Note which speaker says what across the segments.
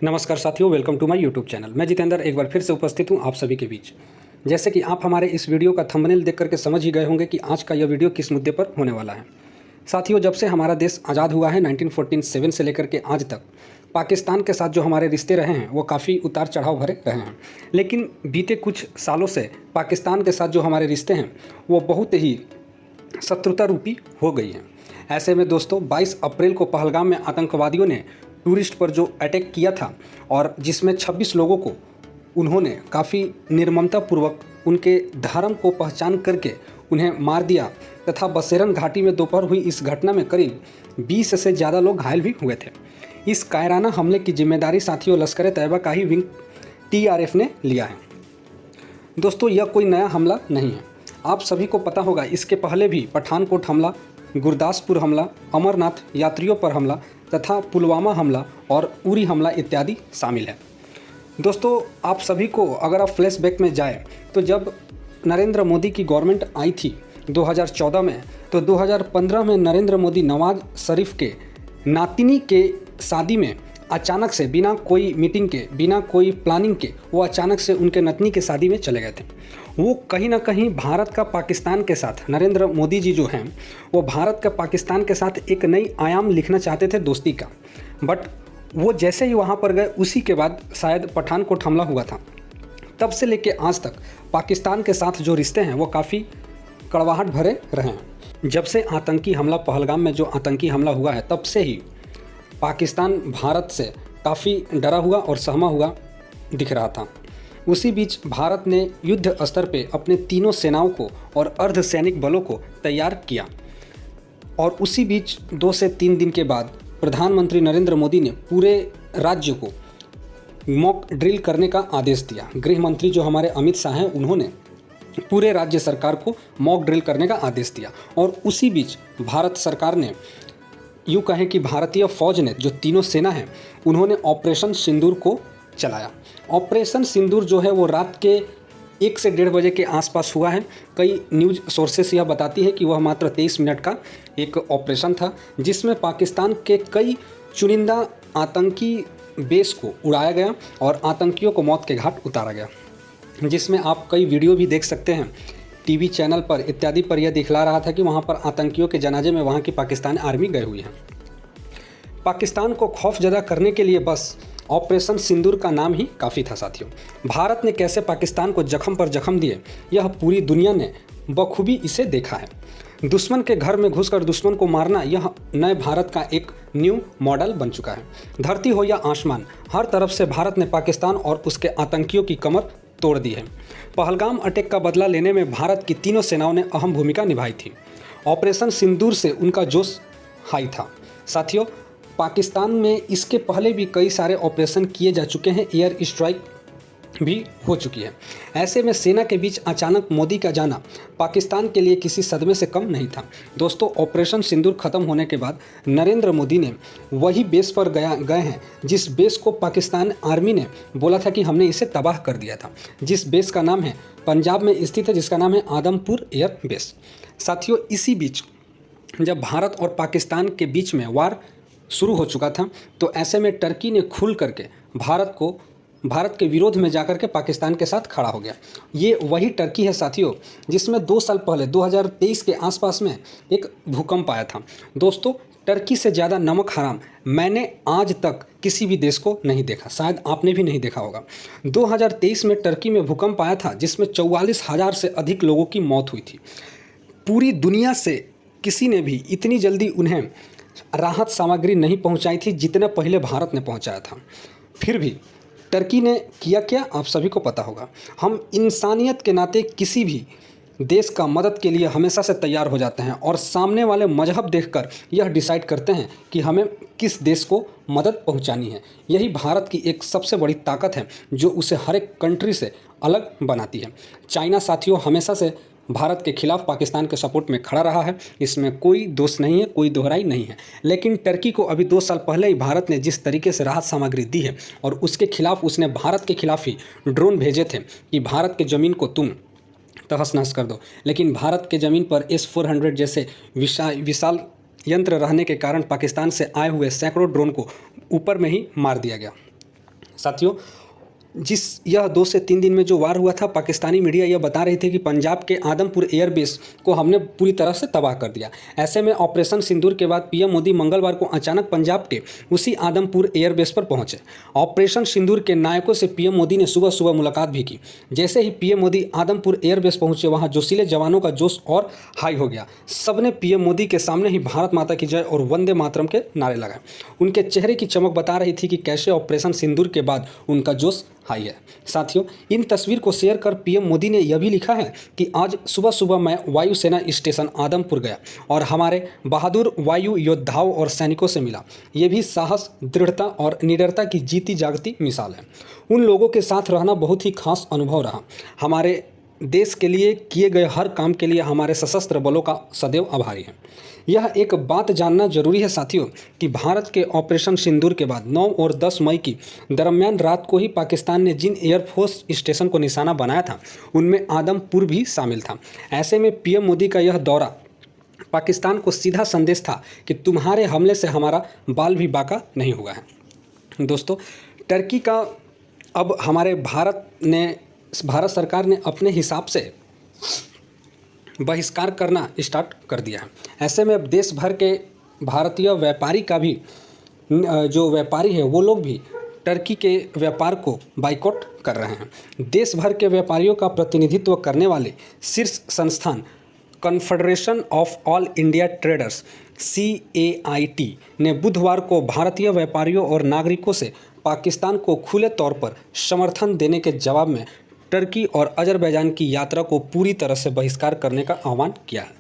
Speaker 1: नमस्कार साथियों, welcome to my YouTube channel. मैं जितेंद्र एक बार फिर से उपस्थित हूं आप सभी के बीच। जैसे कि आप हमारे इस वीडियो का थंबनेल देख करके समझ ही गए होंगे कि आज का यह वीडियो किस मुद्दे पर होने वाला है। साथियों, जब से हमारा देश आज़ाद हुआ है 1947 से लेकर के आज तक पाकिस्तान के साथ जो हमारे रिश्ते रहे हैं वो काफ़ी उतार चढ़ाव भरे रहे हैं। लेकिन बीते कुछ सालों से पाकिस्तान के साथ जो हमारे रिश्ते हैं वो बहुत ही शत्रुता रूपी हो गई हैं। ऐसे में दोस्तों 22 अप्रैल को पहलगाम में आतंकवादियों ने टूरिस्ट पर जो अटैक किया था और जिसमें 26 लोगों को उन्होंने काफ़ी निर्ममतापूर्वक उनके धर्म को पहचान करके उन्हें मार दिया तथा बसेरन घाटी में दोपहर हुई इस घटना में करीब 20 से ज़्यादा लोग घायल भी हुए थे। इस कायराना हमले की जिम्मेदारी साथियों लश्कर तैयबा का ही विंग TRF ने लिया है। दोस्तों, यह कोई नया हमला नहीं है, आप सभी को पता होगा। इसके पहले भी पठानकोट हमला, गुरदासपुर हमला, अमरनाथ यात्रियों पर हमला तथा पुलवामा हमला और उरी हमला इत्यादि शामिल है। दोस्तों, आप सभी को अगर आप फ्लैशबैक में जाएं तो जब नरेंद्र मोदी की गवर्नमेंट आई थी 2014 में, तो 2015 में नरेंद्र मोदी नवाज शरीफ के नातिनी के शादी में अचानक से बिना कोई मीटिंग के, बिना कोई प्लानिंग के वो अचानक से उनके नतनी के शादी में चले गए थे। वो कहीं ना कहीं भारत का पाकिस्तान के साथ, नरेंद्र मोदी जी जो हैं वो भारत का पाकिस्तान के साथ एक नई आयाम लिखना चाहते थे दोस्ती का। बट वो जैसे ही वहाँ पर गए उसी के बाद शायद पठानकोट हमला हुआ था। तब से लेके आज तक पाकिस्तान के साथ जो रिश्ते हैं वो काफ़ी कड़वाहट भरे रहे हैं। जब से आतंकी हमला पहलगाम में जो आतंकी हमला हुआ है तब से ही पाकिस्तान भारत से काफ़ी डरा हुआ और सहमा हुआ दिख रहा था। उसी बीच भारत ने युद्ध स्तर पे अपने तीनों सेनाओं को और अर्धसैनिक बलों को तैयार किया और उसी बीच 2 से 3 दिन के बाद प्रधानमंत्री नरेंद्र मोदी ने पूरे राज्य को मॉक ड्रिल करने का आदेश दिया। गृह मंत्री जो हमारे अमित शाह हैं उन्होंने पूरे राज्य सरकार को मॉक ड्रिल करने का आदेश दिया और उसी बीच भारत सरकार ने, यूँ कहें कि भारतीय फौज ने, जो तीनों सेना है, उन्होंने ऑपरेशन सिंदूर को चलाया। ऑपरेशन सिंदूर जो है वो रात के 1 से 1:30 बजे के आसपास हुआ है। कई न्यूज़ सोर्सेस यह बताती है कि वह मात्र 23 मिनट का एक ऑपरेशन था जिसमें पाकिस्तान के कई चुनिंदा आतंकी बेस को उड़ाया गया और आतंकियों को मौत के घाट उतारा गया, जिसमें आप कई वीडियो भी देख सकते हैं। टीवी चैनल पर इत्यादि पर यह दिखला रहा था कि वहाँ पर आतंकियों के जनाजे में वहाँ की पाकिस्तान आर्मी गई हुई है। पाकिस्तान को खौफजदा करने के लिए बस ऑपरेशन सिंदूर का नाम ही काफ़ी था। साथियों, भारत ने कैसे पाकिस्तान को जख्म पर जख्म दिए यह पूरी दुनिया ने बखूबी इसे देखा है। दुश्मन के घर में घुसकर दुश्मन को मारना यह नए भारत का एक न्यू मॉडल बन चुका है। धरती हो या आसमान, हर तरफ से भारत ने पाकिस्तान और उसके आतंकियों की कमर तोड़ दी है। पहलगाम अटैक का बदला लेने में भारत की तीनों सेनाओं ने अहम भूमिका निभाई थी। ऑपरेशन सिंदूर से उनका जोश हाई था। साथियों, पाकिस्तान में इसके पहले भी कई सारे ऑपरेशन किए जा चुके हैं, एयर स्ट्राइक भी हो चुकी है। ऐसे में सेना के बीच अचानक मोदी का जाना पाकिस्तान के लिए किसी सदमे से कम नहीं था। दोस्तों, ऑपरेशन सिंदूर खत्म होने के बाद नरेंद्र मोदी ने वही बेस पर गए हैं जिस बेस को पाकिस्तान आर्मी ने बोला था कि हमने इसे तबाह कर दिया था, जिस बेस का नाम है, पंजाब में स्थित है, जिसका नाम है आदमपुर एयर बेस। साथियों, इसी बीच जब भारत और पाकिस्तान के बीच में वार शुरू हो चुका था तो ऐसे में टर्की ने खुल करके भारत के विरोध में जाकर के पाकिस्तान के साथ खड़ा हो गया। ये वही टर्की है साथियों जिसमें 2 साल पहले 2023 के आसपास में एक भूकंप आया था। दोस्तों, टर्की से ज़्यादा नमक हराम मैंने आज तक किसी भी देश को नहीं देखा, शायद आपने भी नहीं देखा होगा। 2023 में टर्की में भूकंप आया था जिसमें 44,000 से अधिक लोगों की मौत हुई थी। पूरी दुनिया से किसी ने भी इतनी जल्दी उन्हें राहत सामग्री नहीं पहुंचाई थी जितना पहले भारत ने पहुंचाया था। फिर भी टर्की ने किया क्या, आप सभी को पता होगा। हम इंसानियत के नाते किसी भी देश का मदद के लिए हमेशा से तैयार हो जाते हैं और सामने वाले मजहब देखकर यह डिसाइड करते हैं कि हमें किस देश को मदद पहुंचानी है। यही भारत की एक सबसे बड़ी ताकत है जो उसे हर एक कंट्री से अलग बनाती है। चाइना साथियों हमेशा से भारत के खिलाफ पाकिस्तान के सपोर्ट में खड़ा रहा है, इसमें कोई दोष नहीं है, कोई दोहराई नहीं है। लेकिन टर्की को अभी 2 साल पहले ही भारत ने जिस तरीके से राहत सामग्री दी है और उसके खिलाफ उसने भारत के खिलाफ ही ड्रोन भेजे थे कि भारत के ज़मीन को तुम तहस नहस कर दो, लेकिन भारत के ज़मीन पर S-400 जैसे विशाल यंत्र रहने के कारण पाकिस्तान से आए हुए सैकड़ों ड्रोन को ऊपर में ही मार दिया गया। साथियों, यह 2 से 3 दिन में जो वार हुआ था, पाकिस्तानी मीडिया यह बता रही थी कि पंजाब के आदमपुर एयरबेस को हमने पूरी तरह से तबाह कर दिया। ऐसे में ऑपरेशन सिंदूर के बाद पीएम मोदी मंगलवार को अचानक पंजाब के उसी आदमपुर एयरबेस पर पहुंचे। ऑपरेशन सिंदूर के नायकों से पीएम मोदी ने सुबह सुबह मुलाकात भी की। जैसे ही पीएम मोदी आदमपुर एयरबेस पहुंचे, वहां जोशीले जवानों का जोश और हाई हो गया। सबने पीएम मोदी के सामने ही भारत माता की जय और वंदे मातरम के नारे लगाए। उनके चेहरे की चमक बता रही थी कि कैसे ऑपरेशन सिंदूर के बाद उनका जोश हाई है। साथियों, इन तस्वीर को शेयर कर पीएम मोदी ने यह भी लिखा है कि आज सुबह सुबह मैं वायुसेना स्टेशन आदमपुर गया और हमारे बहादुर वायु योद्धाओं और सैनिकों से मिला। ये भी साहस, दृढ़ता और निडरता की जीती जागती मिसाल है। उन लोगों के साथ रहना बहुत ही खास अनुभव रहा। हमारे देश के लिए किए गए हर काम के लिए हमारे सशस्त्र बलों का सदैव आभारी है। यह एक बात जानना जरूरी है साथियों कि भारत के ऑपरेशन सिंदूर के बाद 9 और 10 मई की दरमियान रात को ही पाकिस्तान ने जिन एयरफोर्स स्टेशन को निशाना बनाया था, उनमें आदमपुर भी शामिल था। ऐसे में पीएम मोदी का यह दौरा पाकिस्तान को सीधा संदेश था कि तुम्हारे हमले से हमारा बाल भी बाका नहीं हुआ है। दोस्तों, टर्की का अब भारत सरकार ने अपने हिसाब से बहिष्कार करना स्टार्ट कर दिया है। ऐसे में अब देश भर के भारतीय व्यापारी का भी जो व्यापारी है वो लोग भी टर्की के व्यापार को बाइकआउट कर रहे हैं। देश भर के व्यापारियों का प्रतिनिधित्व करने वाले शीर्ष संस्थान confederation of all India traders CAIT ने बुधवार को भारतीय व्यापारियों और नागरिकों से पाकिस्तान को खुले तौर पर समर्थन देने के जवाब में टर्की और अजरबैजान की यात्रा को पूरी तरह से बहिष्कार करने का आह्वान किया है।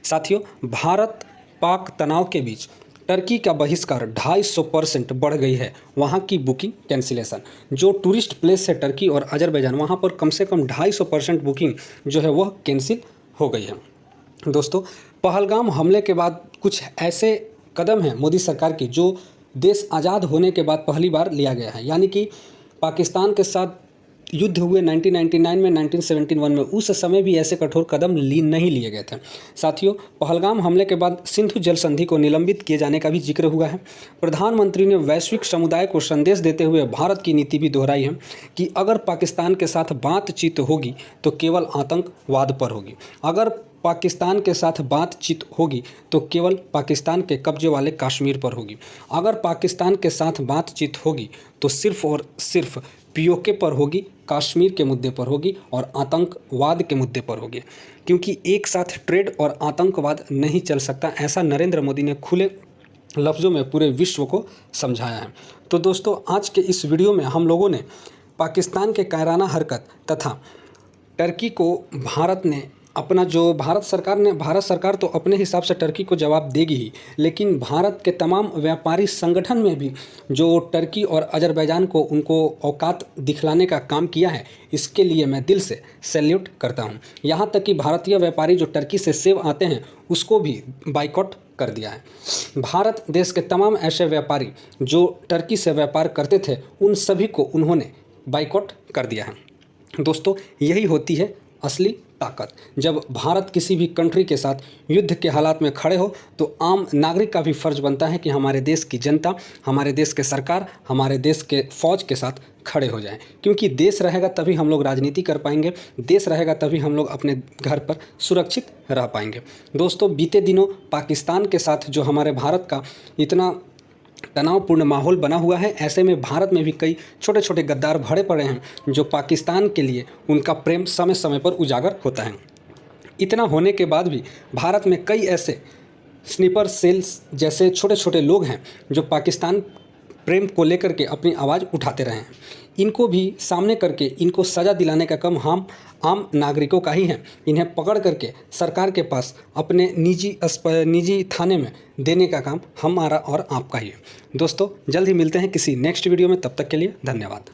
Speaker 1: साथियों, भारत पाक तनाव के बीच टर्की का बहिष्कार 250% बढ़ गई है वहां की बुकिंग कैंसिलेशन। जो टूरिस्ट प्लेस है टर्की और अजरबैजान, वहां पर कम से कम 250% बुकिंग जो है वह कैंसिल हो गई है। दोस्तों, पहलगाम हमले के बाद कुछ ऐसे कदम हैं मोदी सरकार की जो देश आज़ाद होने के बाद पहली बार लिया गया है। यानी कि पाकिस्तान के साथ युद्ध हुए 1999 में, 1971 में, उस समय भी ऐसे कठोर कदम नहीं लिए गए थे। साथियों, पहलगाम हमले के बाद सिंधु जल संधि को निलंबित किए जाने का भी जिक्र हुआ है। प्रधानमंत्री ने वैश्विक समुदाय को संदेश देते हुए भारत की नीति भी दोहराई है कि अगर पाकिस्तान के साथ बातचीत होगी तो केवल आतंकवाद पर होगी। अगर पाकिस्तान के साथ बातचीत होगी तो केवल पाकिस्तान के कब्जे वाले कश्मीर पर होगी। अगर पाकिस्तान के साथ बातचीत होगी तो सिर्फ और सिर्फ POK पर होगी, कश्मीर के मुद्दे पर होगी और आतंकवाद के मुद्दे पर होगी। क्योंकि एक साथ ट्रेड और आतंकवाद नहीं चल सकता, ऐसा नरेंद्र मोदी ने खुले लफ्ज़ों में पूरे विश्व को समझाया है। तो दोस्तों, आज के इस वीडियो में हम लोगों ने पाकिस्तान के कायराना हरकत तथा टर्की को भारत सरकार तो अपने हिसाब से टर्की को जवाब देगी ही, लेकिन भारत के तमाम व्यापारी संगठन में भी जो टर्की और अजरबैजान को उनको औकात दिखलाने का काम किया है, इसके लिए मैं दिल से सैल्यूट करता हूं। यहाँ तक कि भारतीय व्यापारी जो टर्की से सेब आते हैं उसको भी बाइकआउट कर दिया है। भारत देश के तमाम ऐसे व्यापारी जो टर्की से व्यापार करते थे, उन सभी को उन्होंने बाइकआउट कर दिया है। दोस्तों, यही होती है असली ताकत। जब भारत किसी भी कंट्री के साथ युद्ध के हालात में खड़े हो तो आम नागरिक का भी फर्ज बनता है कि हमारे देश की जनता, हमारे देश के सरकार, हमारे देश के फौज के साथ खड़े हो जाएं। क्योंकि देश रहेगा तभी हम लोग राजनीति कर पाएंगे, देश रहेगा तभी हम लोग अपने घर पर सुरक्षित रह पाएंगे। दोस्तों, बीते दिनों पाकिस्तान के साथ जो हमारे भारत का इतना तनावपूर्ण माहौल बना हुआ है, ऐसे में भारत में भी कई छोटे छोटे गद्दार भरे पड़े हैं जो पाकिस्तान के लिए उनका प्रेम समय समय पर उजागर होता है। इतना होने के बाद भी भारत में कई ऐसे स्नीपर सेल्स जैसे छोटे छोटे लोग हैं जो पाकिस्तान प्रेम को लेकर के अपनी आवाज़ उठाते रहे हैं। इनको भी सामने करके इनको सज़ा दिलाने का काम हम आम नागरिकों का ही है। इन्हें पकड़ करके सरकार के पास अपने निजी थाने में देने का काम हमारा और आपका ही है। दोस्तों, जल्द ही मिलते हैं किसी नेक्स्ट वीडियो में, तब तक के लिए धन्यवाद।